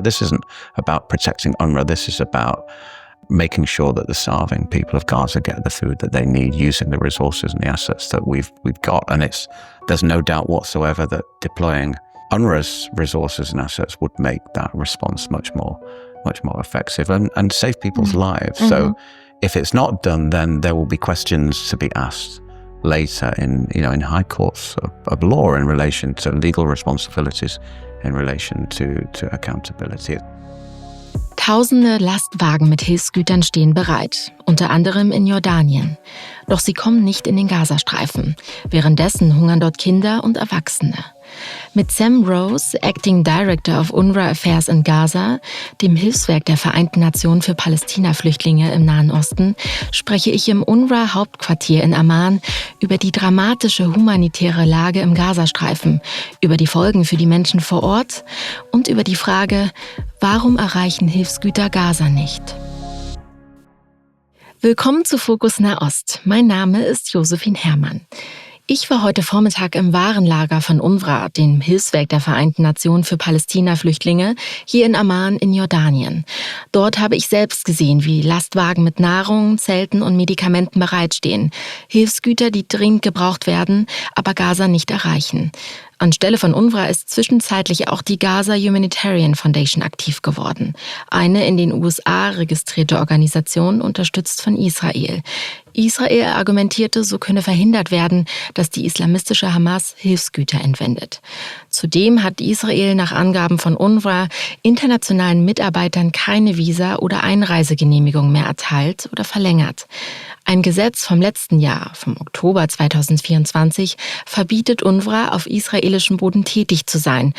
This isn't about protecting UNRWA. This is about making sure that the starving people of Gaza get the food that they need, using the resources and the assets that we've got. And there's no doubt whatsoever that deploying UNRWA's resources and assets would make that response much more effective and save people's lives. Mm-hmm. So if it's not done, then there will be questions to be asked later in high courts of law in relation to legal responsibilities, in relation to accountability. Tausende Lastwagen mit Hilfsgütern stehen bereit, unter anderem in Jordanien. Doch sie kommen nicht in den Gazastreifen. Währenddessen hungern dort Kinder und Erwachsene. Mit Sam Rose, Acting Director of UNRWA Affairs in Gaza, dem Hilfswerk der Vereinten Nationen für Palästina-Flüchtlinge im Nahen Osten, spreche ich im UNRWA-Hauptquartier in Amman über die dramatische humanitäre Lage im Gazastreifen, über die Folgen für die Menschen vor Ort und über die Frage, warum erreichen Hilfsgüter Gaza nicht? Willkommen zu Fokus Nahost. Mein Name ist Josefin Herrmann. Ich war heute Vormittag im Warenlager von UNRWA, dem Hilfswerk der Vereinten Nationen für Palästina-Flüchtlinge, hier in Amman in Jordanien. Dort habe ich selbst gesehen, wie Lastwagen mit Nahrung, Zelten und Medikamenten bereitstehen. Hilfsgüter, die dringend gebraucht werden, aber Gaza nicht erreichen. Anstelle von UNRWA ist zwischenzeitlich auch die Gaza Humanitarian Foundation aktiv geworden. Eine in den USA registrierte Organisation, unterstützt von Israel. Israel argumentierte, so könne verhindert werden, dass die islamistische Hamas Hilfsgüter entwendet. Zudem hat Israel nach Angaben von UNRWA internationalen Mitarbeitern keine Visa- oder Einreisegenehmigung mehr erteilt oder verlängert. Ein Gesetz vom letzten Jahr, vom Oktober 2024, verbietet UNRWA, auf israelischem Boden tätig zu sein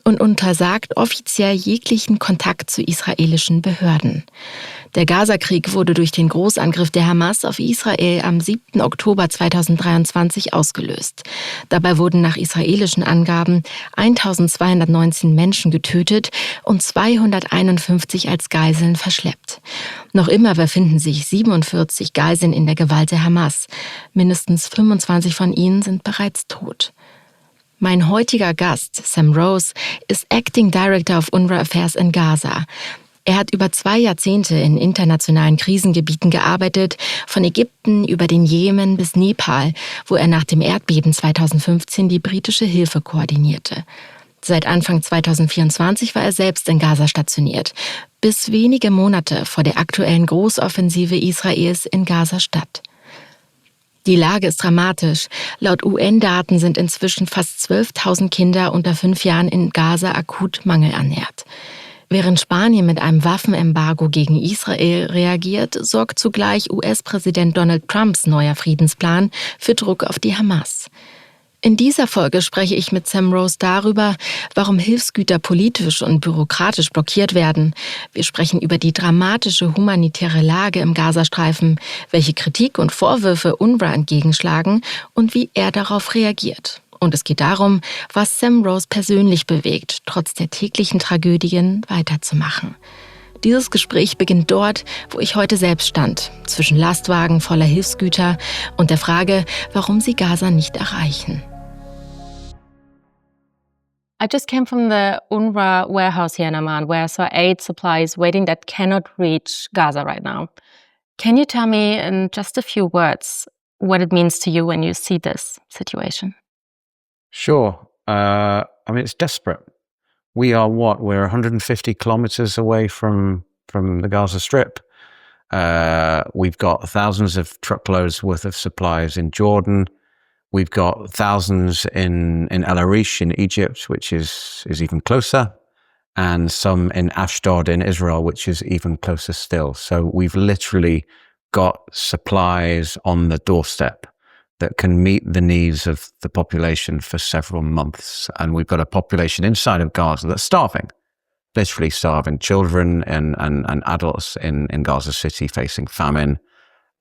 und untersagt offiziell jeglichen Kontakt zu israelischen Behörden. Der Gaza-Krieg wurde durch den Großangriff der Hamas auf Israel am 7. Oktober 2023 ausgelöst. Dabei wurden nach israelischen Angaben 1219 Menschen getötet und 251 als Geiseln verschleppt. Noch immer befinden sich 47 Geiseln in der Gewalt der Hamas. Mindestens 25 von ihnen sind bereits tot. Mein heutiger Gast, Sam Rose, ist Acting Director of UNRWA Affairs in Gaza. Er hat über 2 Jahrzehnte in internationalen Krisengebieten gearbeitet, von Ägypten über den Jemen bis Nepal, wo er nach dem Erdbeben 2015 die britische Hilfe koordinierte. Seit Anfang 2024 war er selbst in Gaza stationiert, bis wenige Monate vor der aktuellen Großoffensive Israels in Gaza-Stadt. Die Lage ist dramatisch. Laut UN-Daten sind inzwischen fast 12.000 Kinder unter 5 Jahren in Gaza akut mangelernährt. Während Spanien mit einem Waffenembargo gegen Israel reagiert, sorgt zugleich US-Präsident Donald Trumps neuer Friedensplan für Druck auf die Hamas. In dieser Folge spreche ich mit Sam Rose darüber, warum Hilfsgüter politisch und bürokratisch blockiert werden. Wir sprechen über die dramatische humanitäre Lage im Gazastreifen, welche Kritik und Vorwürfe UNRWA entgegenschlagen und wie er darauf reagiert. Und es geht darum, was Sam Rose persönlich bewegt, trotz der täglichen Tragödien weiterzumachen. Dieses Gespräch beginnt dort, wo ich heute selbst stand, zwischen Lastwagen voller Hilfsgüter und der Frage, warum sie Gaza nicht erreichen. I just came from the UNRWA warehouse here in Amman, where I saw aid supplies waiting that cannot reach Gaza right now. Can you tell me in just a few words what it means to you when you see this situation? Sure. It's desperate. We're 150 kilometers away from the Gaza Strip. We've got thousands of truckloads worth of supplies in Jordan. We've got thousands in erreicht in Egypt, which is even closer, and some in Ashdod in Israel, which is even closer still. So we've literally got supplies on the doorstep that can meet the needs of the population for several months. And we've got a population inside of Gaza that's starving, literally starving, children and adults in Gaza City facing famine.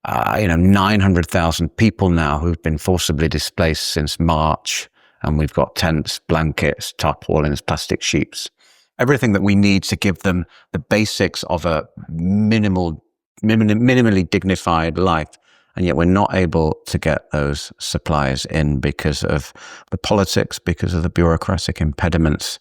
900,000 people now who've been forcibly displaced since March. And we've got tents, blankets, tarpaulins, plastic sheets, everything that we need to give them the basics of a minimally dignified life. And yet we're not able to get those supplies in because of the politics, because of the bureaucratic impediments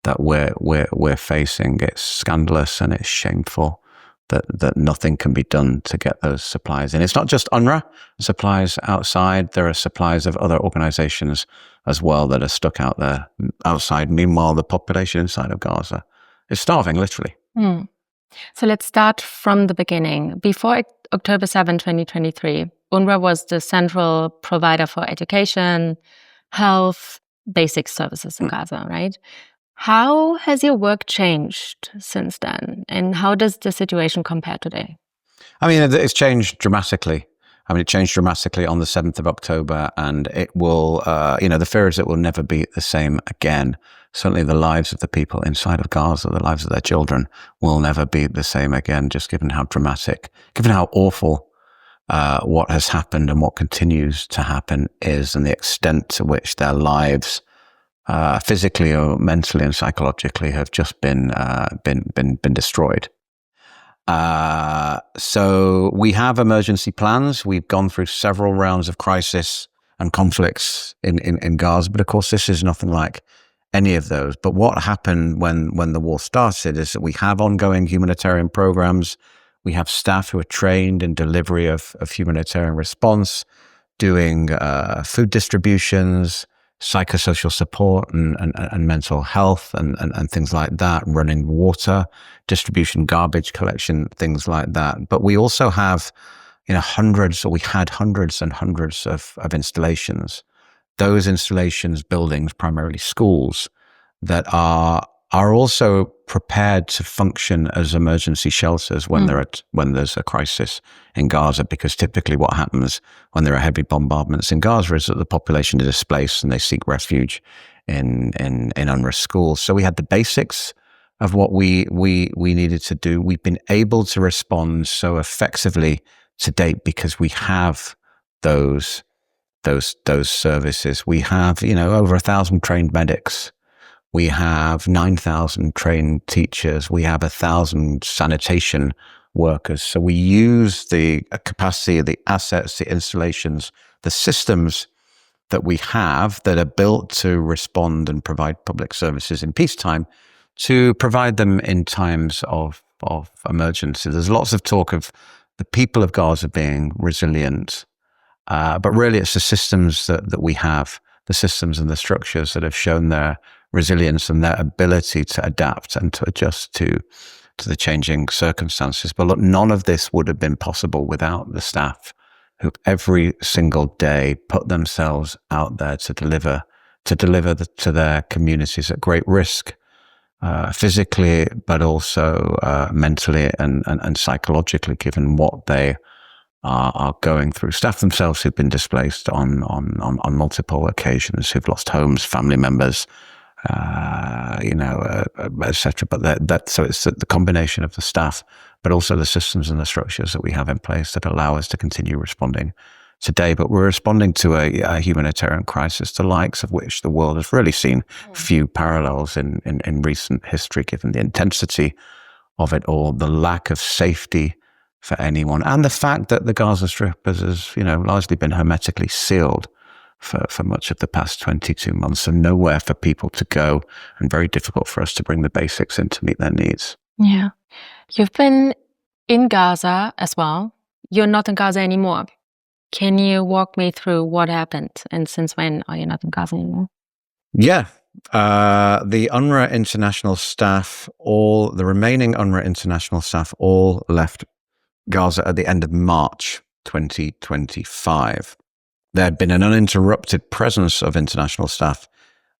that we're facing. It's scandalous and it's shameful that nothing can be done to get those supplies in. It's not just UNRWA supplies outside. There are supplies of other organizations as well that are stuck out there outside. Meanwhile, the population inside of Gaza is starving, literally. So let's start from the beginning. Before October 7, 2023, UNRWA was the central provider for education, health, basic services in Gaza, right? How has your work changed since then? And how does the situation compare today? I mean, it's changed dramatically. It changed dramatically on the 7th of October, and it will, the fear is it will never be the same again. Certainly the lives of the people inside of Gaza, the lives of their children, will never be the same again, just given how dramatic, given how awful what has happened and what continues to happen is, and the extent to which their lives physically or mentally and psychologically have just been destroyed. So we have emergency plans. We've gone through several rounds of crisis and conflicts in Gaza, but of course this is nothing like any of those. But what happened when the war started is that we have ongoing humanitarian programs. We have staff who are trained in delivery of humanitarian response, doing food distributions, psychosocial support and mental health and things like that, running water, distribution, garbage collection, things like that. But we also have, we had hundreds and hundreds of installations. Those installations, buildings, primarily schools, that are also prepared to function as emergency shelters when there's a crisis in Gaza, because typically what happens when there are heavy bombardments in Gaza is that the population is displaced and they seek refuge in UNRWA schools. So we had the basics of what we needed to do. We've been able to respond so effectively to date because we have those services. We have, over 1,000 trained medics. We have 9,000 trained teachers. We have 1,000 sanitation workers. So we use the capacity, the assets, the installations, the systems that we have that are built to respond and provide public services in peacetime, to provide them in times of emergency. There's lots of talk of the people of Gaza being resilient, but really it's the systems that we have, the systems and the structures that have shown their resilience and their ability to adapt and to adjust to the changing circumstances. But look, none of this would have been possible without the staff who every single day put themselves out there to deliver to their communities at great risk, physically, but also mentally and psychologically, given what they are going through. Staff themselves who've been displaced on multiple occasions, who've lost homes, family members, etc. But so it's the combination of the staff, but also the systems and the structures that we have in place that allow us to continue responding today. But we're responding to a humanitarian crisis, the likes of which the world has really seen few parallels in recent history, given the intensity of it all, the lack of safety for anyone, and the fact that the Gaza Strip has largely been hermetically sealed for much of the past 22 months, and nowhere for people to go, and very difficult for us to bring the basics in to meet their needs. Yeah. You've been in Gaza as well. You're not in Gaza anymore. Can you walk me through what happened, and since when are you not in Gaza anymore? Yeah. The UNRWA international staff, the remaining UNRWA international staff all left Gaza at the end of March 2025. There had been an uninterrupted presence of international staff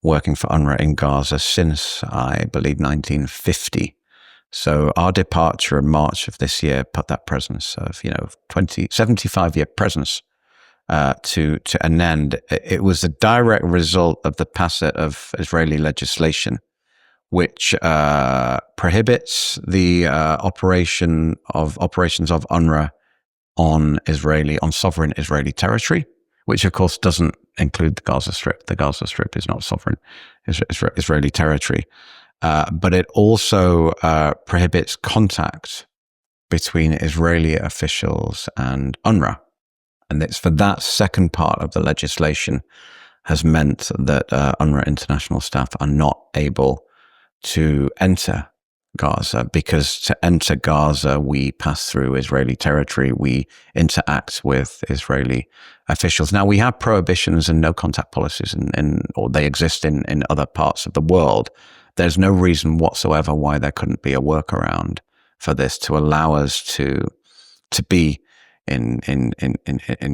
working for UNRWA in Gaza since, I believe, 1950. So our departure in March of this year put that presence of, 75-year presence to an end. It was a direct result of the passage of Israeli legislation, which prohibits the operations of UNRWA on sovereign Israeli territory, which of course doesn't include the Gaza Strip. The Gaza Strip is not sovereign Israeli territory. But it also prohibits contact between Israeli officials and UNRWA. And it's for that second part of the legislation has meant that UNRWA international staff are not able to enter Gaza, because to enter Gaza, we pass through Israeli territory. We interact with Israeli officials. Now, we have prohibitions and no contact policies, or they exist in other parts of the world. There's no reason whatsoever why there couldn't be a workaround for this to allow us to be in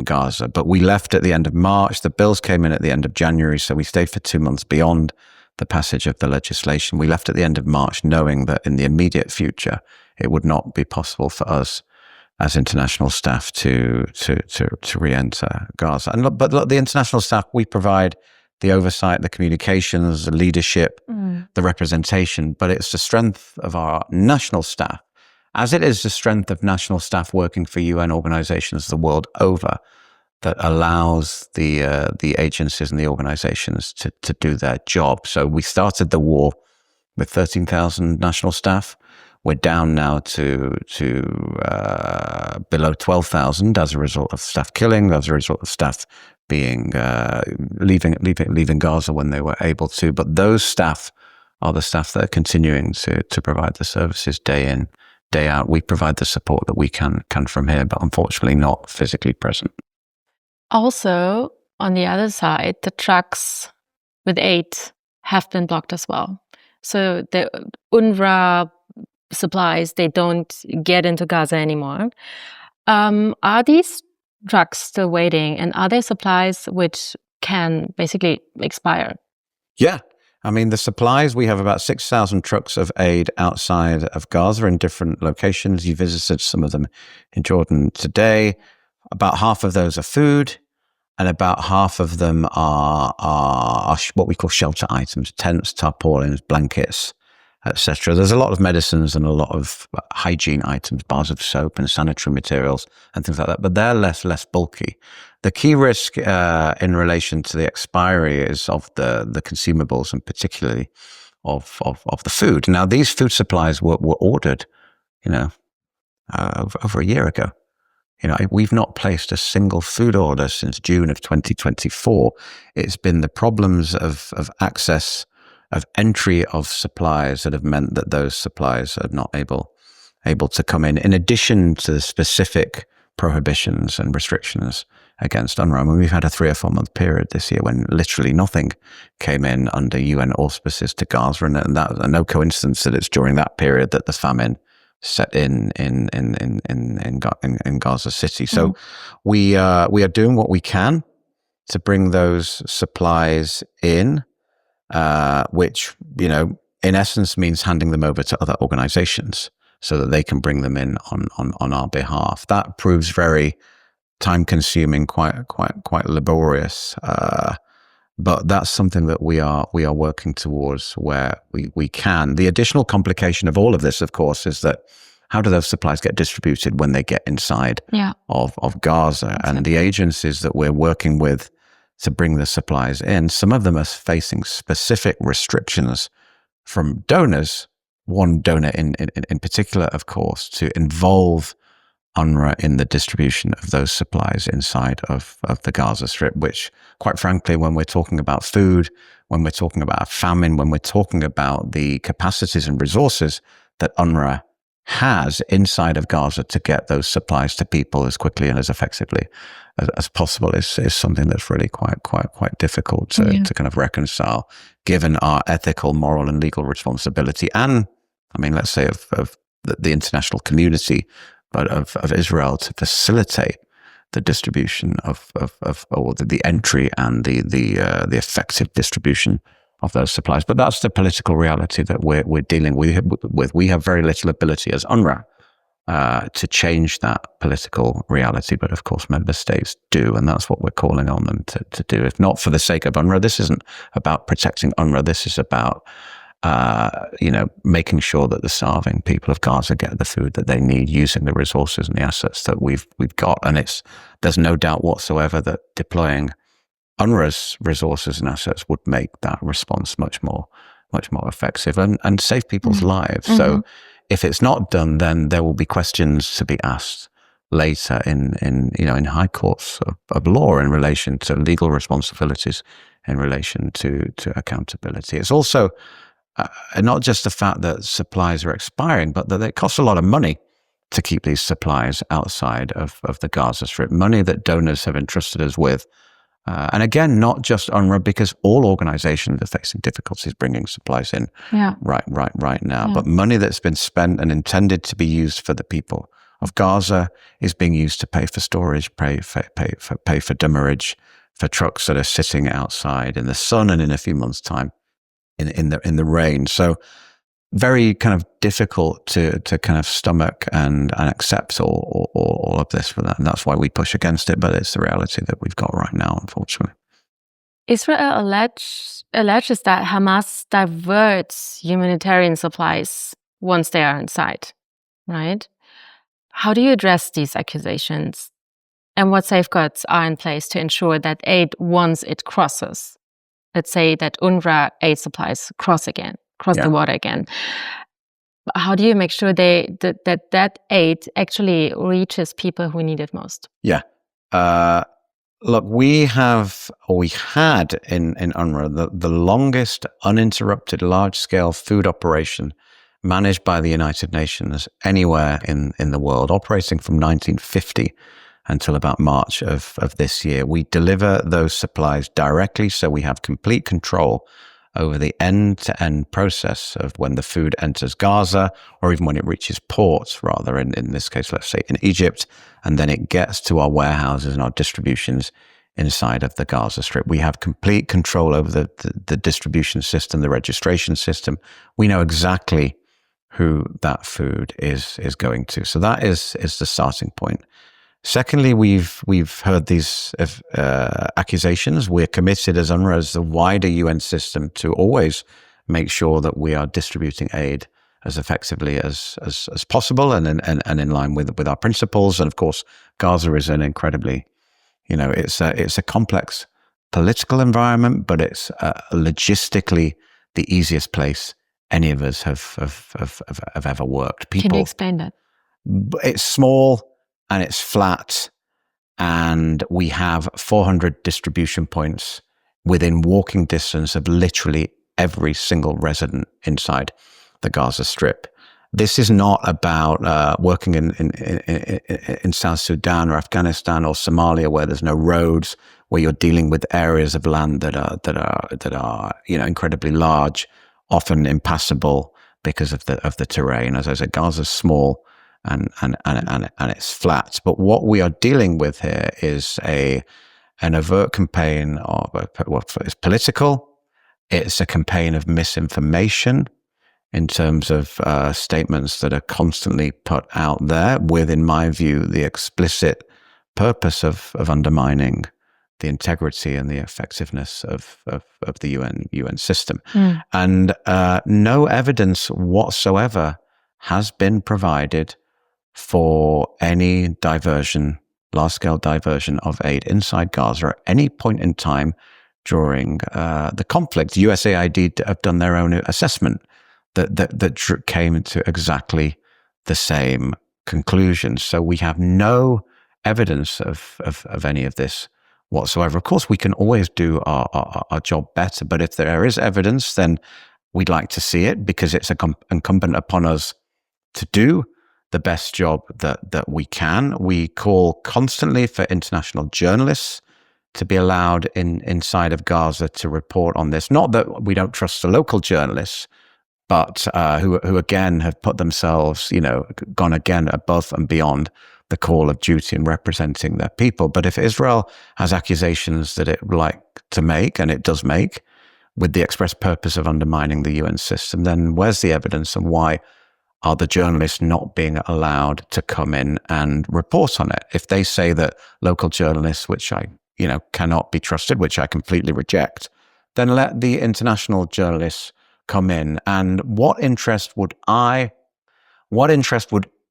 Gaza. But we left at the end of March. The bills came in at the end of January, so we stayed for 2 months beyond the passage of the legislation. We left at the end of March knowing that in the immediate future, it would not be possible for us as international staff to re-enter Gaza. But look, the international staff, we provide the oversight, the communications, the leadership, the representation, but it's the strength of our national staff, as it is the strength of national staff working for UN organizations the world over, that allows the agencies and the organizations to do their job. So we started the war with 13,000 national staff. We're down now to below 12,000 as a result of staff killing, as a result of staff being leaving Gaza when they were able to. But those staff are the staff that are continuing to provide the services day in, day out. We provide the support that we can from here, but unfortunately not physically present. Also, on the other side, the trucks with aid have been blocked as well. So the UNRWA supplies, they don't get into Gaza anymore. Are these trucks still waiting? And are there supplies which can basically expire? Yeah. I mean, the supplies, we have about 6,000 trucks of aid outside of Gaza in different locations. You visited some of them in Jordan today. About half of those are food, and about half of them are what we call shelter items: tents, tarpaulins, blankets, etc. There's a lot of medicines and a lot of hygiene items, bars of soap and sanitary materials and things like that, but they're less bulky. The key risk in relation to the expiry is of the consumables, and particularly of the food. Now, these food supplies were ordered, over a year ago. We've not placed a single food order since June of 2024. It's been the problems of access, of entry of supplies that have meant that those supplies are not able to come in addition to the specific prohibitions and restrictions against UNRWA. I mean, we've had a 3 or 4 month period this year when literally nothing came in under UN auspices to Gaza, and that was no coincidence that it's during that period that the famine set in Gaza City. So we are doing what we can to bring those supplies in, which in essence means handing them over to other organizations so that they can bring them in on our behalf. That proves very time consuming, quite laborious. But that's something that we are working towards where we can. The additional complication of all of this, of course, is that how do those supplies get distributed when they get inside of Gaza? Exactly. And the agencies that we're working with to bring the supplies in, some of them are facing specific restrictions from donors. One donor in particular, of course, to involve UNRWA in the distribution of those supplies inside of the Gaza Strip, which, quite frankly, when we're talking about food, when we're talking about famine, when we're talking about the capacities and resources that UNRWA has inside of Gaza to get those supplies to people as quickly and as effectively as possible is something that's really quite difficult to kind of reconcile, given our ethical, moral, and legal responsibility, and I mean, let's say of the international community, but of Israel, to facilitate the distribution of or the entry and the effective distribution of those supplies. But that's the political reality that we're dealing with. We have very little ability as UNRWA to change that political reality, but of course member states do, and that's what we're calling on them to do. If not for the sake of UNRWA, this isn't about protecting UNRWA. This is about making sure that the starving people of Gaza get the food that they need, using the resources and the assets that we've got. And there's no doubt whatsoever that deploying UNRWA's resources and assets would make that response much more effective and save people's lives. Mm-hmm. So if it's not done, then there will be questions to be asked later in high courts of law in relation to legal responsibilities, in relation to accountability. It's also not just the fact that supplies are expiring, but that it costs a lot of money to keep these supplies outside of the Gaza Strip, money that donors have entrusted us with. And again, not just UNRWA, because all organizations are facing difficulties bringing supplies in right now. But money that's been spent and intended to be used for the people of Gaza is being used to pay for storage, pay for demurrage, for trucks that are sitting outside in the sun and in a few months' time in the rain. So very kind of difficult to kind of stomach and accept all of this for that. And that's why we push against it, but it's the reality that we've got right now, unfortunately. Israel alleges that Hamas diverts humanitarian supplies once they are inside, right? How do you address these accusations? And what safeguards are in place to ensure that aid, once it crosses, let's say that UNRWA aid supplies cross the water again, how do you make sure that aid actually reaches people who need it most? Yeah. Look, we had in UNRWA the longest uninterrupted large-scale food operation managed by the United Nations anywhere in the world, operating from 1950 until about March of this year. We deliver those supplies directly, so we have complete control over the end-to-end process of when the food enters Gaza, or even when it reaches ports, rather, in this case, let's say in Egypt, and then it gets to our warehouses and our distributions inside of the Gaza Strip. We have complete control over the distribution system, the registration system. We know exactly who that food is going to. So that is the starting point. Secondly, we've heard these accusations. We're committed as UNRWA, as the wider UN system, to always make sure that we are distributing aid as effectively as possible and in line with our principles. And of course, Gaza is an incredibly, it's a complex political environment, but it's logistically the easiest place any of us have ever worked. Can you explain that? It's small and it's flat, and we have 400 distribution points within walking distance of literally every single resident inside the Gaza Strip. This is not about working in South Sudan or Afghanistan or Somalia, where there's no roads, where you're dealing with areas of land that are incredibly large, often impassable because of the terrain. As I said, Gaza's small and it's flat. But what we are dealing with here is an overt campaign of it's political. It's a campaign of misinformation in terms of statements that are constantly put out there with, in my view, the explicit purpose of undermining the integrity and the effectiveness of the UN system. And no evidence whatsoever has been provided for any diversion, large-scale diversion of aid inside Gaza at any point in time during the conflict. USAID have done their own assessment that came to exactly the same conclusion. So we have no evidence of any of this whatsoever. Of course, we can always do our job better, but if there is evidence, then we'd like to see it, because it's incumbent upon us to do the best job that we can. We call constantly for international journalists to be allowed inside of Gaza to report on this. Not that we don't trust the local journalists, but who again have put themselves, gone again above and beyond the call of duty in representing their people. But if Israel has accusations that it would like to make, and it does make, with the express purpose of undermining the UN system, then where's the evidence, and why are the journalists not being allowed to come in and report on it? If they say that local journalists, which I, cannot be trusted, which I completely reject, then let the international journalists come in. And what interest would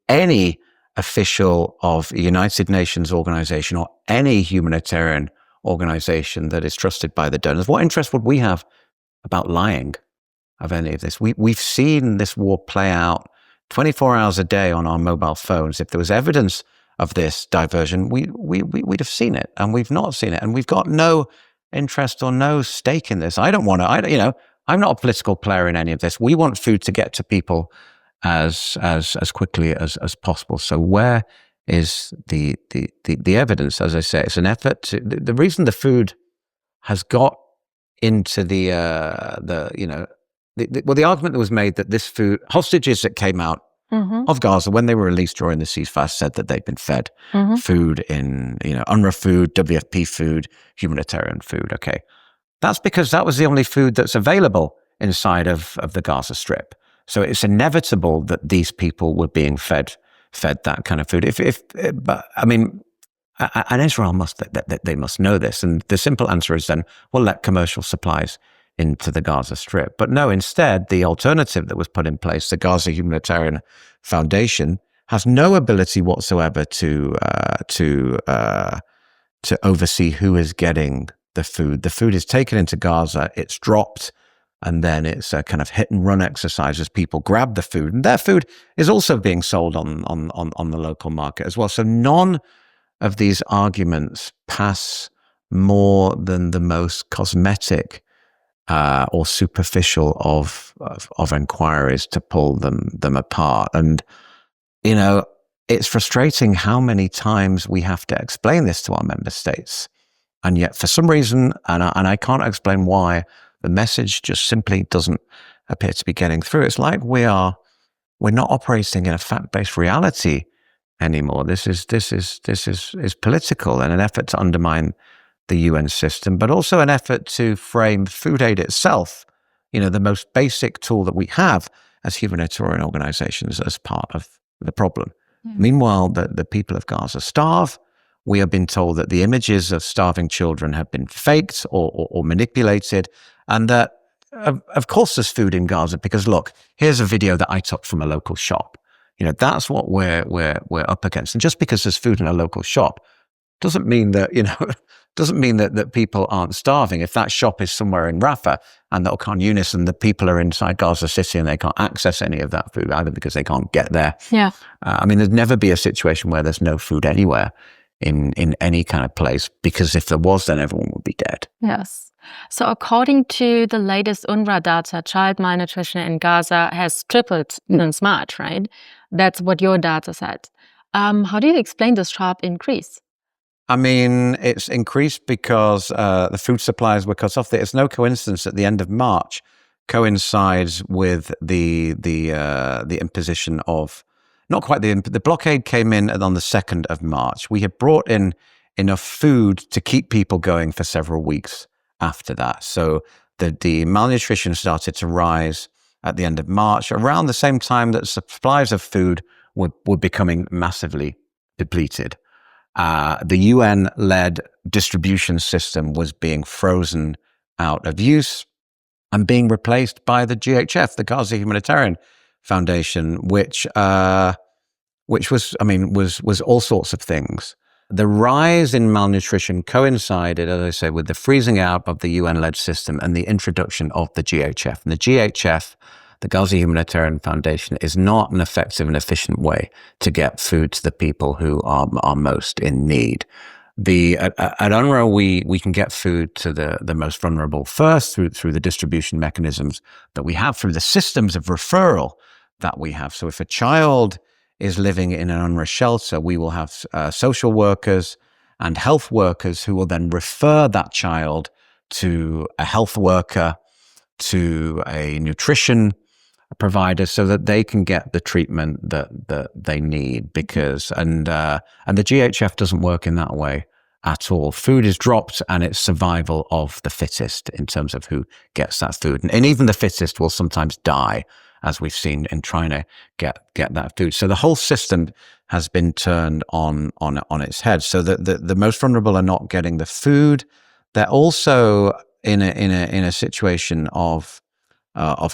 any official of a United Nations organization or any humanitarian organization that is trusted by the donors, what interest would we have about lying of any of this? We've seen this war play out 24 hours a day on our mobile phones. If there was evidence of this diversion, we'd have seen it, and we've not seen it, and we've got no interest or no stake in this. I don't want to, I'm not a political player in any of this. We want food to get to people as quickly as possible. So where is the evidence? As I say, it's an effort to, the reason the food has got into the argument that was made that this food, hostages that came out of Gaza when they were released during the ceasefire said that they'd been fed food in, UNRWA food, WFP food, humanitarian food. Okay. That's because that was the only food that's available inside of the Gaza Strip. So it's inevitable that these people were being fed that kind of food. And Israel they must know this. And the simple answer is then, well, let commercial supplies into the Gaza Strip. But no, instead, the alternative that was put in place, the Gaza Humanitarian Foundation, has no ability whatsoever to oversee who is getting the food. The food is taken into Gaza, it's dropped, and then it's a kind of hit and run exercise as people grab the food. And their food is also being sold on the local market as well. So none of these arguments pass more than the most cosmetic or superficial of inquiries to pull them apart. And, it's frustrating how many times we have to explain this to our member states. And yet for some reason, and I can't explain why, the message just simply doesn't appear to be getting through. It's like we're not operating in a fact-based reality anymore. This is political and an effort to undermine the UN system, but also an effort to frame food aid itself, the most basic tool that we have as humanitarian organizations, as part of the problem. Yeah. Meanwhile, the people of Gaza starve. We have been told that the images of starving children have been faked or manipulated, and that, of course, there's food in Gaza because, look, here's a video that I took from a local shop. That's what we're up against. And just because there's food in a local shop doesn't mean that, that people aren't starving. If that shop is somewhere in Rafah and the Khan Yunis and the people are inside Gaza City and they can't access any of that food either because they can't get there. Yeah. There'd never be a situation where there's no food anywhere in any kind of place, because if there was, then everyone would be dead. Yes. So according to the latest UNRWA data, child malnutrition in Gaza has tripled since March, right? That's what your data said. How do you explain this sharp increase? It's increased because the food supplies were cut off. It's no coincidence that the end of March coincides with the imposition of, not quite the blockade came in on the 2nd of March. We had brought in enough food to keep people going for several weeks after that. So the malnutrition started to rise at the end of March, around the same time that supplies of food were becoming massively depleted. The UN-led distribution system was being frozen out of use and being replaced by the GHF, the Gaza Humanitarian Foundation, which was all sorts of things. The rise in malnutrition coincided, as I say, with the freezing out of the UN-led system and the introduction of the GHF. And the GHF, the Gaza Humanitarian Foundation, is not an effective and efficient way to get food to the people who are most in need. At UNRWA, we can get food to the most vulnerable first through the distribution mechanisms that we have, through the systems of referral that we have. So if a child is living in an UNRWA shelter, we will have social workers and health workers who will then refer that child to a health worker, to a nutrition provider, so that they can get the treatment that they need. Because and the GHF doesn't work in that way at all. Food is dropped, and it's survival of the fittest in terms of who gets that food, and even the fittest will sometimes die, as we've seen in trying to get that food. So the whole system has been turned on its head. So the most vulnerable are not getting the food. They're also in a situation of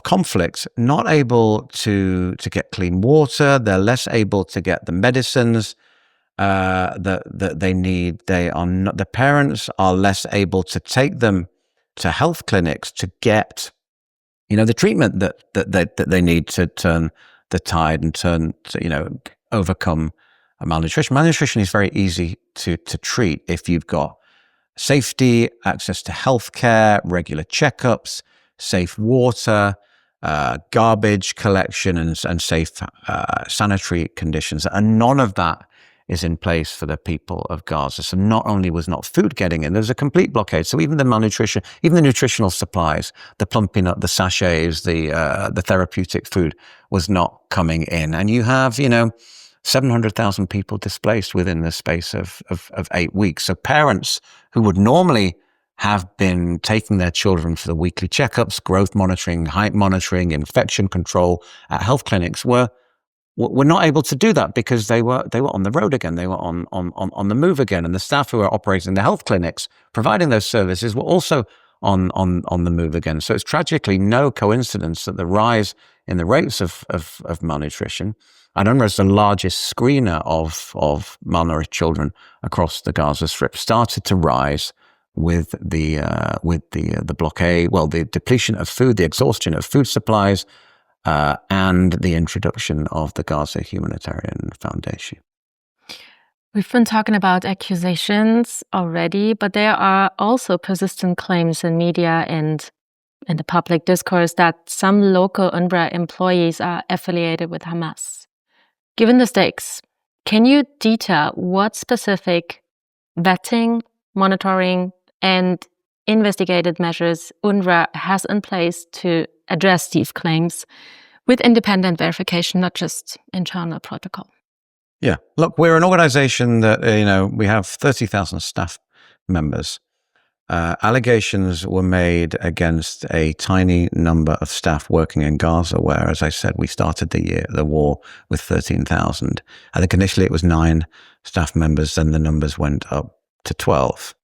conflict, not able to get clean water. They're less able to get the medicines that they need. The parents are less able to take them to health clinics to get the treatment that they need to turn the tide and overcome malnutrition. Malnutrition is very easy to treat if you've got safety, access to healthcare, regular checkups, safe water, garbage collection, and safe sanitary conditions. And none of that is in place for the people of Gaza. So not only was not food getting in, there's a complete blockade. So even the malnutrition, even the nutritional supplies, the plumping up, the sachets, the therapeutic food was not coming in. And you have, 700,000 people displaced within the space of 8 weeks. So parents who would normally have been taking their children for the weekly checkups, growth monitoring, height monitoring, infection control at health clinics were not able to do that because they were on the road again. They were on the move again. And the staff who were operating the health clinics, providing those services, were also on the move again. So it's tragically no coincidence that the rise in the rates of malnutrition, and UNRWA is the largest screener of malnourished children across the Gaza Strip, started to rise with the blockade, the depletion of food, the exhaustion of food supplies, and the introduction of the Gaza Humanitarian Foundation. We've been talking about accusations already, but there are also persistent claims in media and in the public discourse that some local UNRWA employees are affiliated with Hamas. Given the stakes, can you detail what specific vetting, monitoring, and investigative measures UNRWA has in place to address these claims with independent verification, not just internal protocol? Yeah, look, we're an organization that, we have 30,000 staff members. Allegations were made against a tiny number of staff working in Gaza, where, as I said, we started the war with 13,000. I think initially it was 9 staff members, then the numbers went up to 12.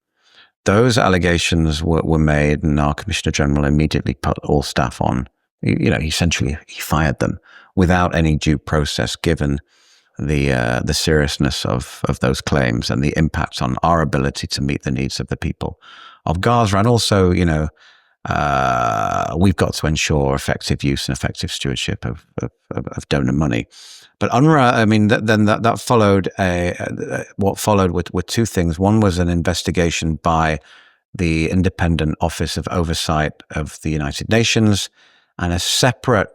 Those allegations were made, and our Commissioner General immediately put all staff on. Essentially, he fired them without any due process, given the seriousness of those claims and the impact on our ability to meet the needs of the people of Gaza. And also, we've got to ensure effective use and effective stewardship of donor money. But UNRWA, that followed what followed were 2 things. One was an investigation by the Independent Office of Oversight of the United Nations, and a separate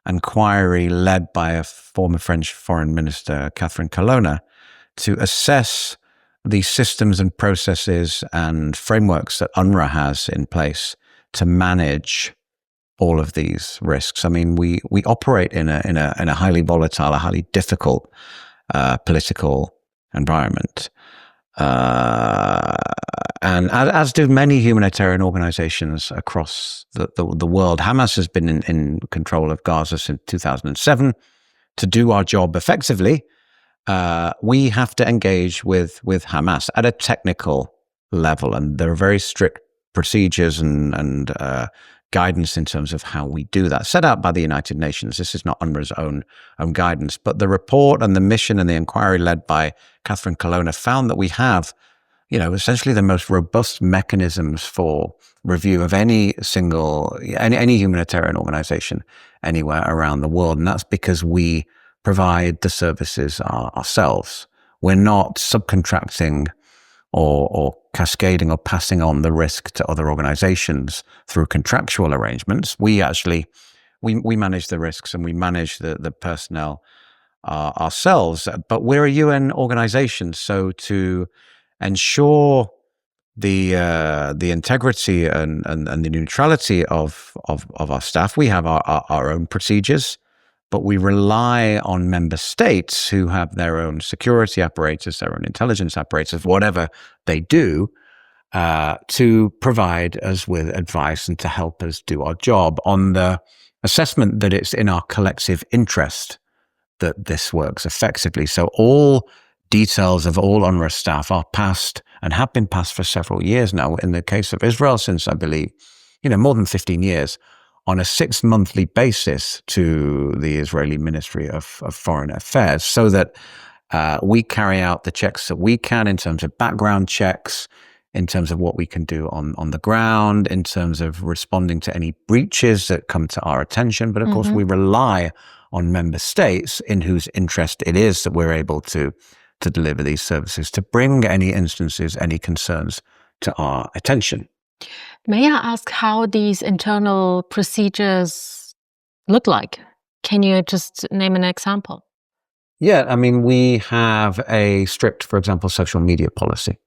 inquiry led by a former French Foreign Minister, Catherine Colonna, to assess the systems and processes and frameworks that UNRWA has in place to manage all of these risks. We operate in a highly volatile, a highly difficult political environment, and as do many humanitarian organizations across the world. Hamas has been in control of Gaza since 2007. To do our job effectively, we have to engage with Hamas at a technical level, and there are very strict procedures and guidance in terms of how we do that, set out by the United Nations. This is not UNRWA's own guidance, but the report and the mission and the inquiry led by Catherine Colonna found that we have, essentially the most robust mechanisms for review of any humanitarian organization anywhere around the world, and that's because we provide the services ourselves. We're not subcontracting or cascading or passing on the risk to other organizations through contractual arrangements. We actually, we manage the risks and we manage the personnel ourselves, but we're a UN organization. So to ensure the integrity and the neutrality of our staff, we have our own procedures, but we rely on member states who have their own security apparatus, their own intelligence apparatus, whatever they do, to provide us with advice and to help us do our job on the assessment that it's in our collective interest that this works effectively. So all details of all UNRWA staff are passed and have been passed for several years now. In the case of Israel, since I believe, more than 15 years, on a 6-monthly basis to the Israeli Ministry of Foreign Affairs, so that we carry out the checks that we can in terms of background checks, in terms of what we can do on the ground, in terms of responding to any breaches that come to our attention. But of course, we rely on member states in whose interest it is that we're able to deliver these services, to bring any instances, any concerns to our attention. May I ask how these internal procedures look like? Can you just name an example? Yeah, I mean, we have a strict, for example, social media policy.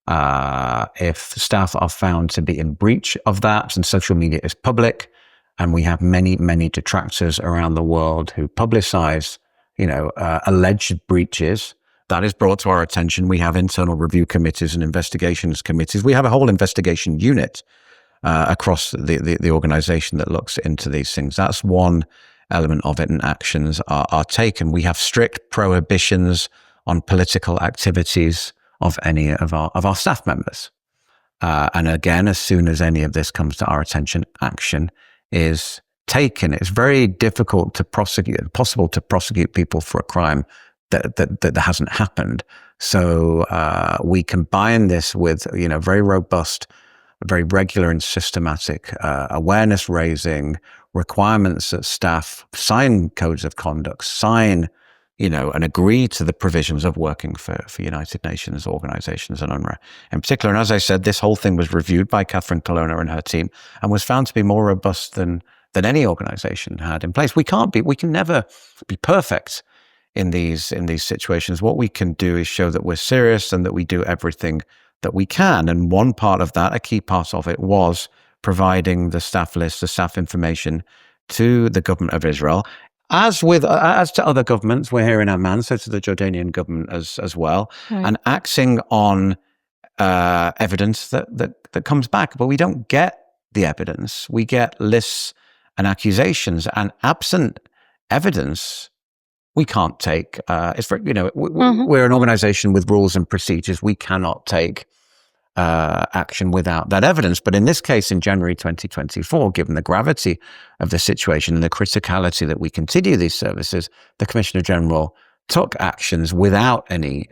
If staff are found to be in breach of that, and social media is public, and we have many, many detractors around the world who publicize, alleged breaches, that is brought to our attention. We have internal review committees and investigations committees. We have a whole investigation unit across the organization that looks into these things. That's one element of it, and actions are taken. We have strict prohibitions on political activities of any of our staff members. And again, as soon as any of this comes to our attention, action is taken. It's very difficult to prosecute, possible to prosecute people for a crime that hasn't happened. So we combine this with, very robust, very regular and systematic awareness raising, requirements that staff sign codes of conduct, sign, and agree to the provisions of working for United Nations organizations and UNRWA in particular. And as I said, this whole thing was reviewed by Catherine Colonna and her team and was found to be more robust than any organization had in place. We can never be perfect in these situations. What we can do is show that we're serious and that we do everything that we can. And one part of that, a key part of it, was providing the staff list, the staff information to the government of Israel. As to other governments, we're here in Amman, so to the Jordanian government as well, right, and acting on evidence that comes back. But we don't get the evidence. We get lists and accusations, and absent evidence, we can't take. We're an organization with rules and procedures. We cannot take action without that evidence. But in this case, in January 2024, given the gravity of the situation and the criticality that we continue these services, the Commissioner General took actions without any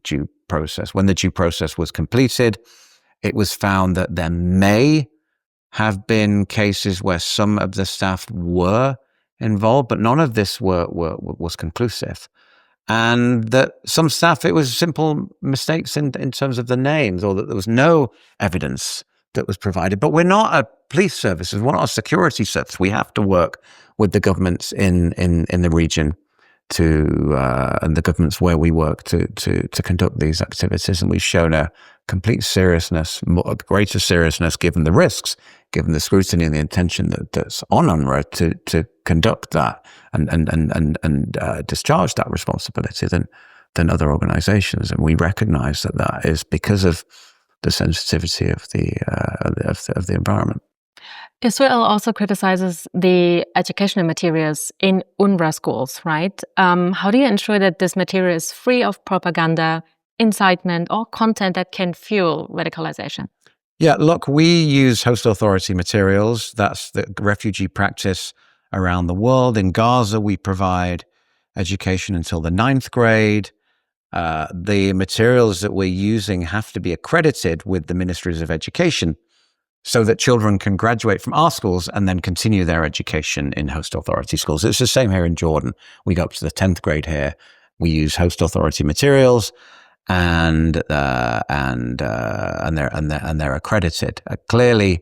due process. When the due process was completed, it was found that there may have been cases where some of the staff were involved, but none of this was conclusive. And that some staff, it was simple mistakes in terms of the names, or that there was no evidence that was provided. But we're not a police service, we're not a security service. We have to work with the governments in the region and the governments where we work to conduct these activities. And we've shown a complete seriousness, a greater seriousness, given the risks, given the scrutiny and the intention that's on UNRWA to conduct that and discharge that responsibility than other organizations. And we recognize that is because of the sensitivity of the environment. Israel also criticizes the educational materials in UNRWA schools, right? How do you ensure that this material is free of propaganda, incitement, or content that can fuel radicalization? Yeah, look, we use host authority materials. That's the refugee practice around the world. In Gaza, we provide education until the 9th grade. The materials that we're using have to be accredited with the ministries of education so that children can graduate from our schools and then continue their education in host authority schools. It's the same here in Jordan. We go up to the 10th grade here. We use host authority materials, and they're accredited. Clearly,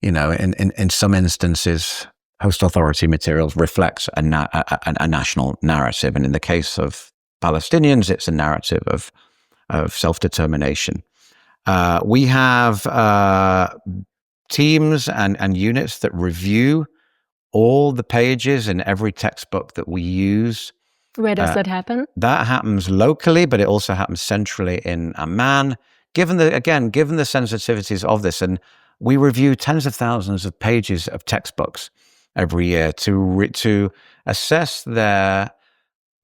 in some instances, host authority materials reflect a national narrative, and in the case of Palestinians, it's a narrative of self-determination. We have teams and units that review all the pages in every textbook that we use. Where does that happen? That happens locally, but it also happens centrally in Amman. Given the sensitivities of this, and we review tens of thousands of pages of textbooks every year to assess their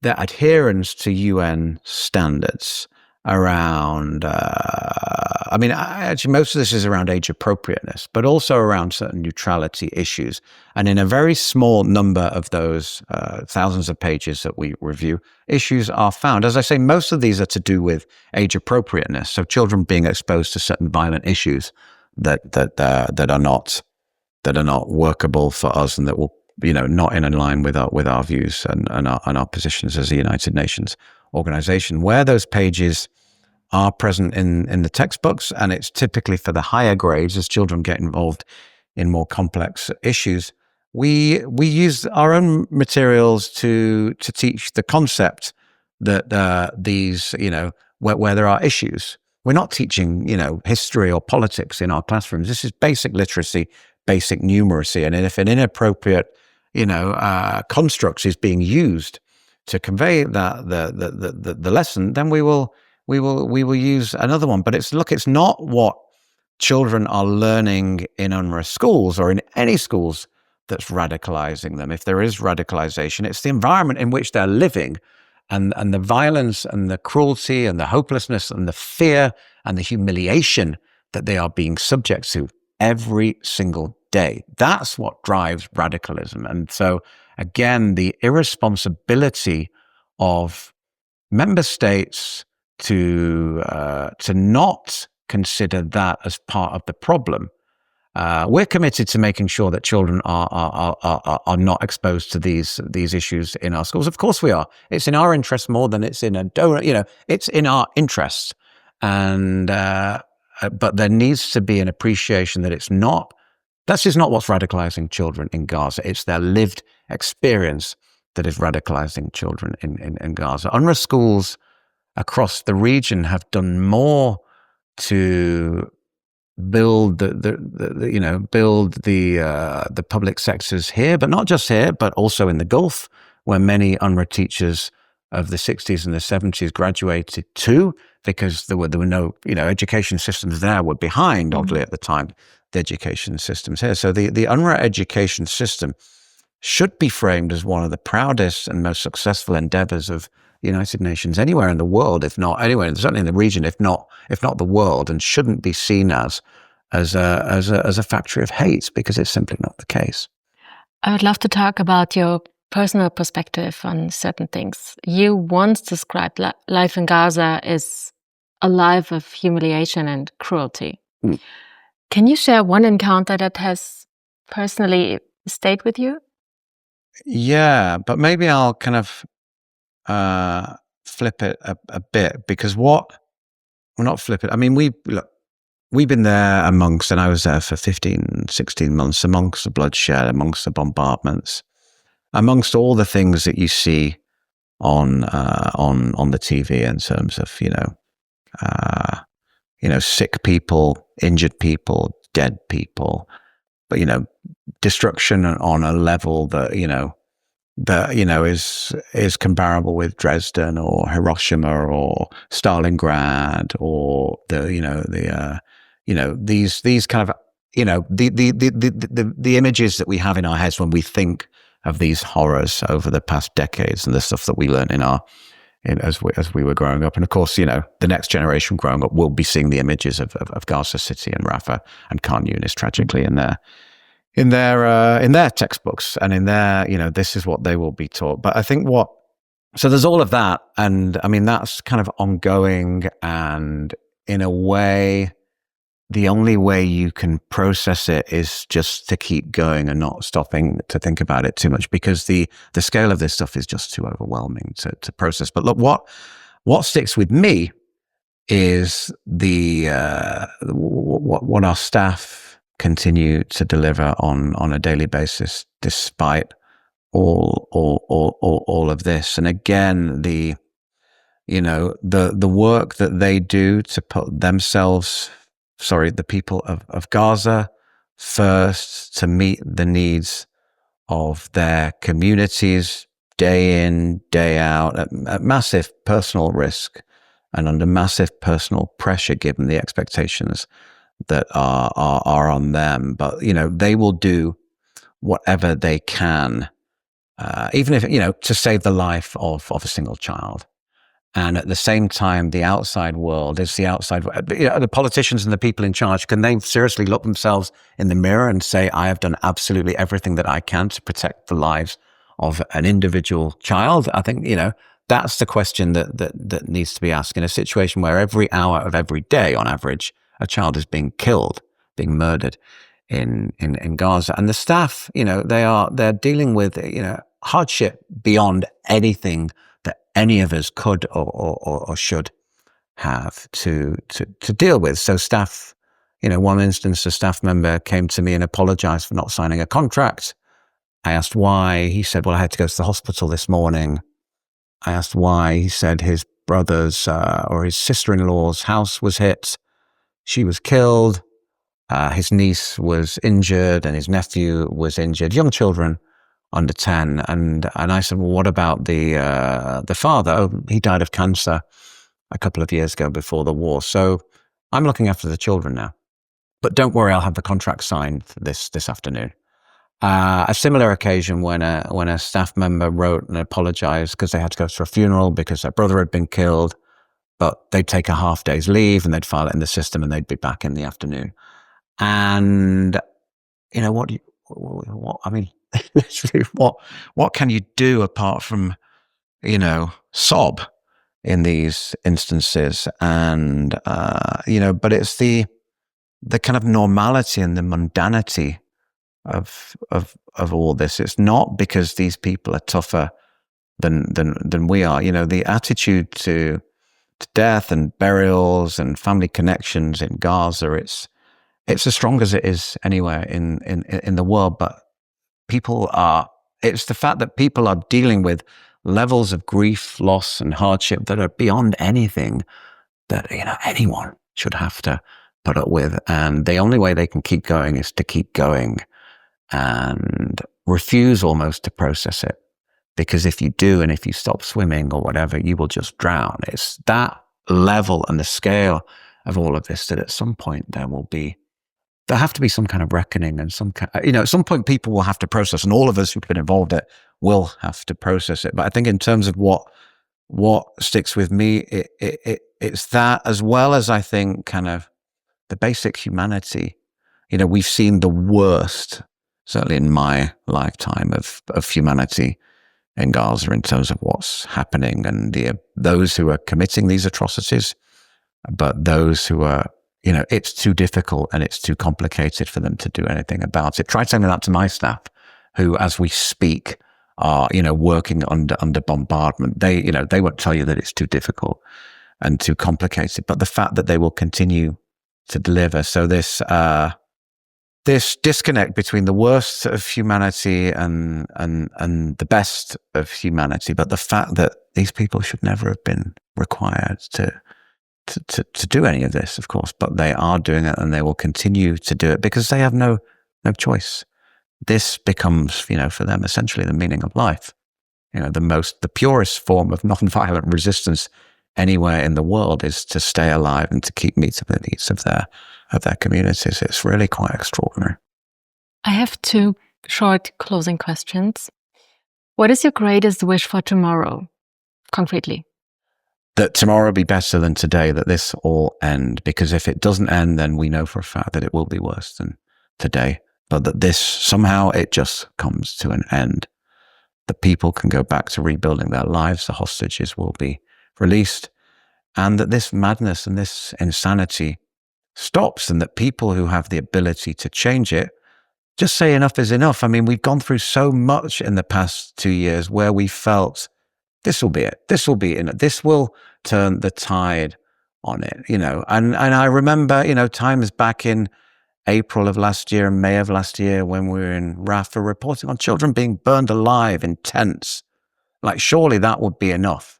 adherence to UN standards around, actually most of this is around age appropriateness, but also around certain neutrality issues. And in a very small number of those thousands of pages that we review, issues are found. As I say, most of these are to do with age appropriateness. So children being exposed to certain violent issues that are not workable for us, and that will, not in line with our views and our positions as a United Nations organization. Where those pages are present in the textbooks, and it's typically for the higher grades as children get involved in more complex issues. We use our own materials to teach the concept that these, where there are issues. We're not teaching, history or politics in our classrooms. This is basic literacy, basic numeracy, and if an inappropriate, construct is being used to convey the lesson, then we will use another one. But it's not what children are learning in UNRWA schools or in any schools that's radicalizing them. If there is radicalization, it's the environment in which they're living, and the violence and the cruelty and the hopelessness and the fear and the humiliation that they are being subject to every single day. That's what drives radicalism. And so, again, the irresponsibility of member states to not consider that as part of the problem. We're committed to making sure that children are not exposed to these issues in our schools. Of course we are. It's in our interest more than it's in a donor. It's in our interest, and but there needs to be an appreciation that it's not. That's just not what's radicalizing children in Gaza. It's their lived experience that is radicalizing children in Gaza. UNRWA schools across the region have done more to build the public sectors here, but not just here, but also in the Gulf, where many UNRWA teachers of the 60s and the 70s graduated too, because there were no education systems there were behind, oddly, at the time, the education systems here. So the UNRWA education system should be framed as one of the proudest and most successful endeavors of the United Nations anywhere in the world, if not anywhere, certainly in the region, if not the world, and shouldn't be seen as a factory of hate, because it's simply not the case. I would love to talk about your personal perspective on certain things. You once described life in Gaza as a life of humiliation and cruelty. Can you share one encounter that has personally stayed with you? Yeah, but maybe I'll kind of flip it a bit, because not flip it. I mean, we've been there amongst, and I was there for 15, 16 months, amongst the bloodshed, amongst the bombardments, amongst all the things that you see on the TV in terms of, sick people, injured people, dead people, but, destruction on a level that, is comparable with Dresden or Hiroshima or Stalingrad, or these kind of, the images that we have in our heads when we think of these horrors over the past decades, and the stuff that we learned as we were growing up. And of course, the next generation growing up will be seeing the images of Gaza City and Rafah and Khan Yunis tragically in their textbooks, and in their, this is what they will be taught. But I think so there's all of that. And I mean, that's kind of ongoing. And in a way, the only way you can process it is just to keep going and not stopping to think about it too much, because the scale of this stuff is just too overwhelming to process. But look, what sticks with me is what our staff continue to deliver on a daily basis, despite all of this. And again, the work that they do to put the people of Gaza first, to meet the needs of their communities day in, day out, at massive personal risk and under massive personal pressure, given the expectations that are on them. But, they will do whatever they can, even if, to save the life of a single child. And at the same time, the outside world is the outside. The politicians and the people in charge, can they seriously look themselves in the mirror and say, I have done absolutely everything that I can to protect the lives of an individual child? I think, that's the question that needs to be asked in a situation where every hour of every day, on average, a child is being killed, being murdered in Gaza. And the staff, they're dealing with, hardship beyond anything that any of us could or should have to deal with. So staff, one instance, a staff member came to me and apologized for not signing a contract. I asked why. He said, well, I had to go to the hospital this morning. I asked why. He said his brother's or his sister-in-law's house was hit. She was killed. His niece was injured and his nephew was injured. Young children under 10. And I said, well, what about the father? Oh, he died of cancer a couple of years ago before the war. So I'm looking after the children now. But don't worry, I'll have the contract signed this afternoon. A similar occasion when a staff member wrote and apologized because they had to go to a funeral because their brother had been killed, but they'd take a half day's leave and they'd file it in the system and they'd be back in the afternoon. And literally, what can you do apart from sob in these instances? And but it's the kind of normality and the mundanity of all this. It's not because these people are tougher than we are. The attitude to death and burials and family connections in Gaza, it's as strong as it is anywhere in the world. But it's the fact that people are dealing with levels of grief, loss, and hardship that are beyond anything that anyone should have to put up with. And the only way they can keep going is to keep going and refuse almost to process it. Because if you do, and if you stop swimming or whatever, you will just drown. It's that level and the scale of all of this that at some point there have to be some kind of reckoning and at some point people will have to process, and all of us who've been involved in it will have to process it. But I think in terms of what sticks with me, it's that, as well as I think kind of the basic humanity. We've seen the worst, certainly in my lifetime, of humanity in Gaza in terms of what's happening and those who are committing these atrocities, but those who are, it's too difficult and it's too complicated for them to do anything about it. Try telling that to my staff, who, as we speak, are, working under bombardment. They won't tell you that it's too difficult and too complicated, but the fact that they will continue to deliver. So this disconnect between the worst of humanity and the best of humanity, but the fact that these people should never have been required to do any of this, of course, but they are doing it and they will continue to do it because they have no choice. This becomes, for them, essentially the meaning of life. The purest form of nonviolent resistance anywhere in the world is to stay alive and to keep meeting the needs of their communities. It's really quite extraordinary. I have 2 short closing questions. What is your greatest wish for tomorrow, concretely? That tomorrow be better than today, that this all end. Because if it doesn't end, then we know for a fact that it will be worse than today. But that this, somehow, it just comes to an end. The people can go back to rebuilding their lives, the hostages will be released, and that this madness and this insanity stops, and that people who have the ability to change it just say enough is enough. I mean, we've gone through so much in the past 2 years where we felt this will be it. This will be it. This will turn the tide on it, And I remember, times back in April of last year and May of last year when we were in Rafah reporting on children being burned alive in tents. Like, surely that would be enough.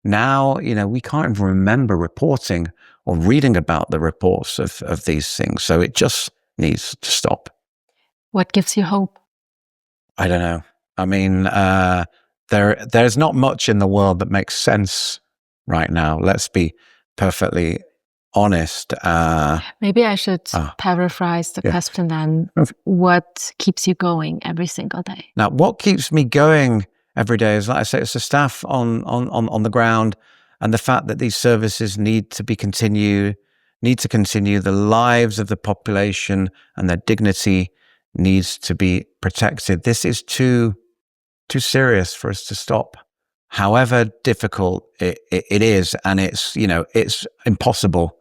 Now, we can't even remember reporting or reading about the reports of these things. So it just needs to stop. What gives you hope? I don't know. I mean, there's not much in the world that makes sense right now. Let's be perfectly honest. Maybe I should paraphrase the question then. What keeps you going every single day? Now, what keeps me going every day is, like I say, it's the staff on the ground, and the fact that these services need to continue. The lives of the population and their dignity needs to be protected. This is too serious for us to stop. However difficult it is, and it's impossible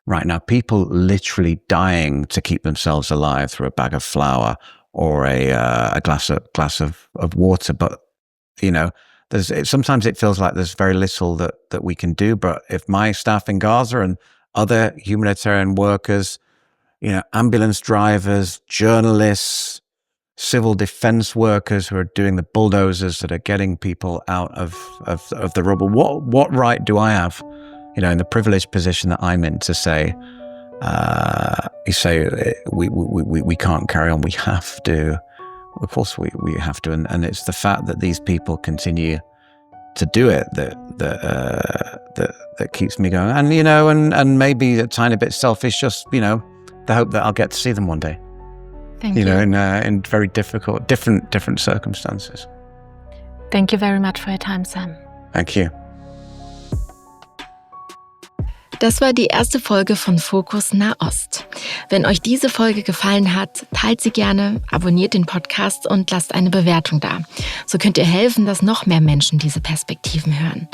right now. People literally dying to keep themselves alive through a bag of flour or a glass of water. But sometimes it feels like there's very little that we can do. But if my staff in Gaza and other humanitarian workers, ambulance drivers, journalists, civil defense workers who are doing the bulldozers that are getting people out of the rubble, what right do I have, in the privileged position that I'm in to say, we can't carry on. We have to. Of course, we have to, and it's the fact that these people continue to do it that keeps me going. And and maybe a tiny bit selfish, just the hope that I'll get to see them one day. Thank you. In very difficult, different circumstances. Thank you very much for your time, Sam. Thank you. Das war die erste Folge von Fokus Nahost. Wenn euch diese Folge gefallen hat, teilt sie gerne, abonniert den Podcast und lasst eine Bewertung da. So könnt ihr helfen, dass noch mehr Menschen diese Perspektiven hören.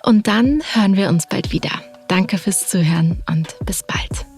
Und dann hören wir uns bald wieder. Danke fürs Zuhören und bis bald.